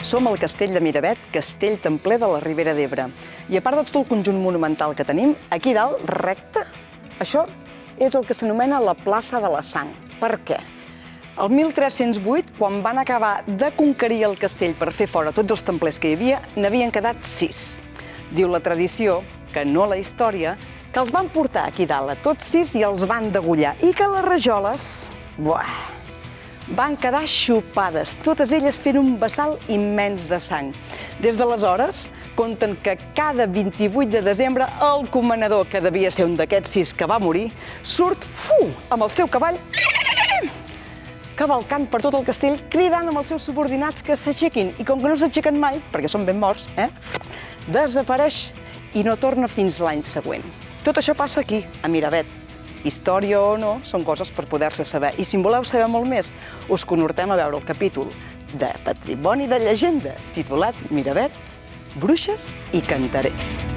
Som al castell de Miravet, castell templer de la Ribera d'Ebre. I a part de tot el conjunt monumental que tenim, aquí dalt, recte, això és el que s'anomena la plaça de la Sang. Per què? El 1308, quan van acabar de conquerir el castell per fer fora tots els templers que hi havia, n'havien quedat 6. Diu la tradició, que no la història, que els van portar aquí dalt a tots 6 i els van degollar. I que les rajoles, van quedar xupades, totes elles fent un vessal immens de sang. Des d'aleshores, conten que cada 28 de desembre el comanador, que devia ser un d'aquests 6 que va morir, surt amb el seu cavall, cavalcant per tot el castell, cridant amb els seus subordinats que s'aixequin. I com que no s'aixequen mai, perquè són ben morts, desapareix i no torna fins l'any següent. Tot això passa aquí, a Miravet. Història o no, són coses per poder-se saber. I si en voleu saber molt més, us conhortem a veure el capítol de Patrimoni de Llegenda, titulat Miravet, Bruixes i Canterers.